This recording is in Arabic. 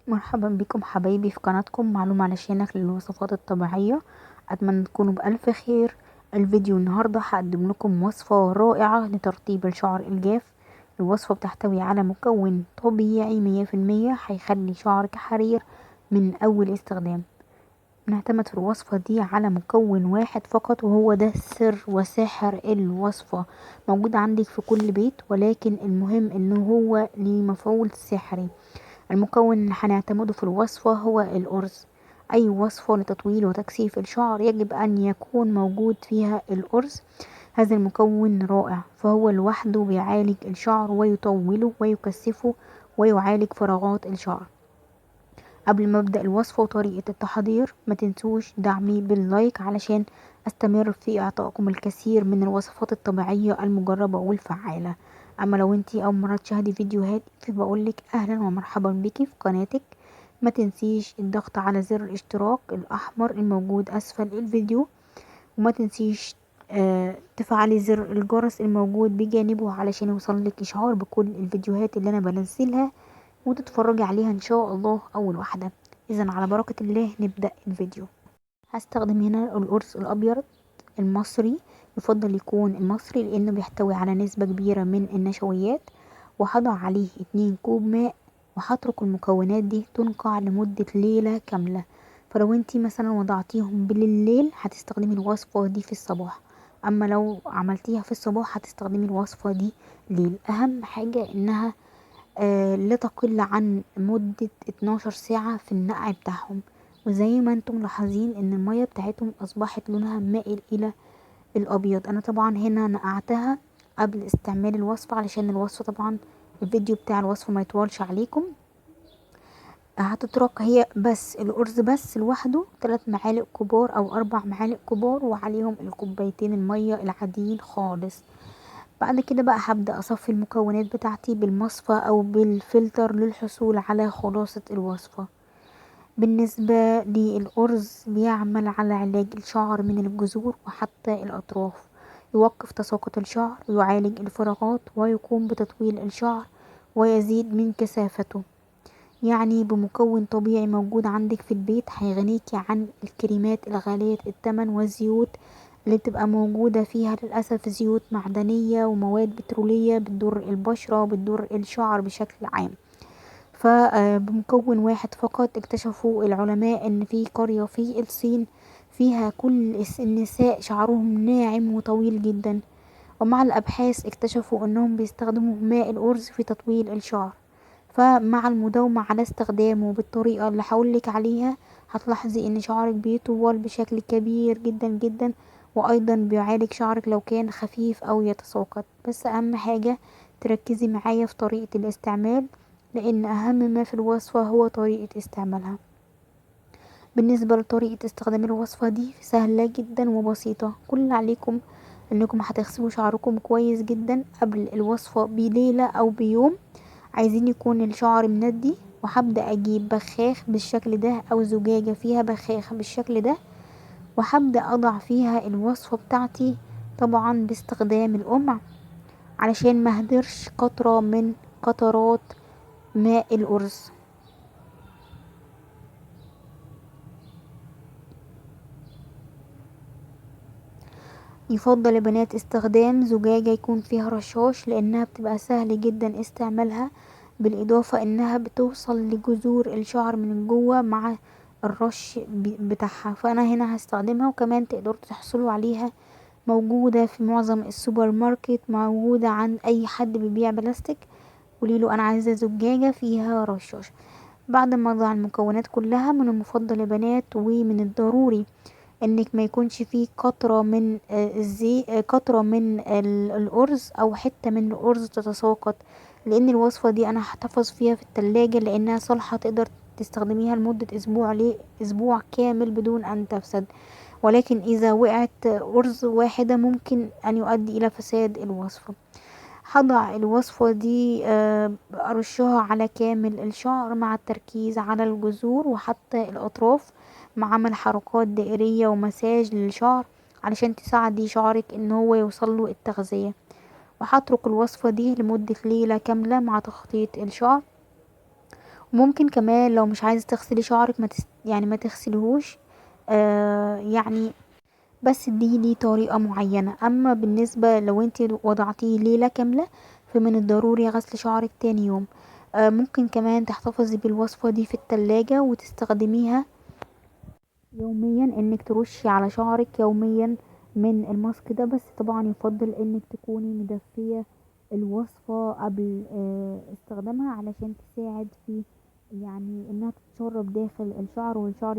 مرحبا بكم حبايبي في قناتكم معلومة علشانك للوصفات الطبيعية. أتمنى تكونوا بألف خير. الفيديو النهاردة هقدم لكم وصفة رائعة لترطيب الشعر الجاف. الوصفة بتحتوي على مكون طبيعي 100% هيخلي شعرك حرير من أول استخدام. نعتمد في الوصفة دي على مكون واحد فقط، وهو ده سر وسحر الوصفة. موجود عندك في كل بيت، ولكن المهم انه هو ليه مفعول سحري. المكون اللي هنعتمده في الوصفة هو الأرز. أي وصفة لتطويل وتكثيف الشعر يجب أن يكون موجود فيها الأرز. هذا المكون رائع، فهو لوحده بيعالج الشعر ويطوله ويكثفه ويعالج فراغات الشعر. قبل ما ابدأ الوصفة وطريقة التحضير، ما تنسوش دعمي باللايك علشان استمر في اعطائكم الكثير من الوصفات الطبيعية المجربة والفعالة. اما لو انتي اول مرة تشاهدي فيديوهات فبقولك اهلا ومرحبا بيكي في قناتك. ما تنسيش الضغط على زر الاشتراك الاحمر الموجود اسفل الفيديو، وما تنسيش تفعلي زر الجرس الموجود بجانبه علشان يوصلك اشعار بكل الفيديوهات اللي انا بنزلها وتتفرجي عليها ان شاء الله اول واحدة. اذا على بركة الله نبدأ الفيديو. هستخدم هنا القرص الابيض المصري، يفضل يكون المصري لانه بيحتوي على نسبة كبيرة من النشويات. وهضع عليه 2 كوب ماء، وهترك المكونات دي تنقع لمدة ليلة كاملة. فلو انتي مثلا وضعتيهم بالليل هتستخدمي الوصفة دي في الصباح، اما لو عملتيها في الصباح هتستخدمي الوصفة دي ليل. اهم حاجة انها لا تقل عن مدة 12 ساعة في النقع بتاعهم. وزي ما انتم ملاحظين ان المية بتاعتهم اصبحت لونها مائل الى الابيض. انا طبعا هنا نقعتها قبل استعمال الوصفة علشان الوصفة طبعا الفيديو بتاع الوصفة ما يطولش عليكم. هتترك هي بس الارز بس لوحده 3 معالق كبار او 4 معالق كبار، وعليهم الكوبايتين المية العاديين خالص. بعد كده بقى هبدأ اصفي المكونات بتاعتي بالمصفى او بالفلتر للحصول على خلاصة الوصفة. بالنسبة للأرز بيعمل على علاج الشعر من الجذور وحتى الأطراف، يوقف تساقط الشعر ويعالج الفراغات ويقوم بتطويل الشعر ويزيد من كثافته. يعني بمكون طبيعي موجود عندك في البيت هيغنيكي عن الكريمات الغالية الثمن والزيوت اللي بتبقى موجودة فيها للأسف زيوت معدنية ومواد بترولية بتضر البشرة وبتضر الشعر بشكل عام. فبمكون واحد فقط اكتشفوا العلماء ان في قرية في الصين فيها كل النساء شعرهم ناعم وطويل جدا، ومع الابحاث اكتشفوا انهم بيستخدموا ماء الارز في تطويل الشعر. فمع المداومة على استخدامه بالطريقة اللي هقولك عليها هتلاحظي ان شعرك بيطول بشكل كبير جدا جدا، وايضا بيعالج شعرك لو كان خفيف او يتساقط. بس اهم حاجة تركزي معايا في طريقة الاستعمال، لان اهم ما في الوصفة هو طريقة استعمالها. بالنسبة لطريقة استخدام الوصفة دي سهلة جدا وبسيطة. كل اللي عليكم انكم هتغسلوا شعركم كويس جدا قبل الوصفة بليلة او بيوم. عايزين يكون الشعر مندي، وهبدأ اجيب بخاخ بالشكل ده او زجاجة فيها بخاخ بالشكل ده، وهبدأ اضع فيها الوصفة بتاعتي طبعا باستخدام القمع علشان مهدرش قطرة من قطرات ماء الأرز. يفضل يا بنات استخدام زجاجة يكون فيها رشاش، لانها بتبقى سهل جدا استعمالها، بالاضافة انها بتوصل لجذور الشعر من جوه مع الرش بتاعها. فانا هنا هستخدمها، وكمان تقدروا تحصلوا عليها موجودة في معظم السوبر ماركت، موجودة عند اي حد بيبيع بلاستيك. قوليله انا عايزة زجاجة فيها رشاش. بعد ما اضع المكونات كلها، من المفضل يا بنات ومن الضروري انك ما يكونش فيه قطرة من قطرة من الارز او حتة من الارز تتساقط، لان الوصفة دي انا هحتفظ فيها في التلاجة لانها صالحة تقدر تستخدميها لمدة اسبوع اسبوع كامل بدون ان تفسد. ولكن اذا وقعت ارز واحدة ممكن ان يؤدي الى فساد الوصفة. هضع الوصفة دي ارشها على كامل الشعر مع التركيز على الجذور وحتى الاطراف، مع عمل حركات دائرية ومساج للشعر علشان تساعدي شعرك ان هو يوصله التغذية. وهترك الوصفة دي لمدة ليلة كاملة مع تخطيط الشعر. ممكن كمان لو مش عايزة تغسلي شعرك يعني ما تغسليهوش يعني، بس دي ليه طريقة معينة. اما بالنسبة لو انتي وضعتيه ليلة كاملة فمن الضروري غسل شعرك تاني يوم. ممكن كمان تحتفظي بالوصفة دي في التلاجة وتستخدميها يوميا، انك ترشي على شعرك يوميا من الماسك ده. بس طبعا يفضل انك تكوني مدفية الوصفة قبل استخدامها علشان تساعد في يعني انها تتشرب داخل الشعر والشعر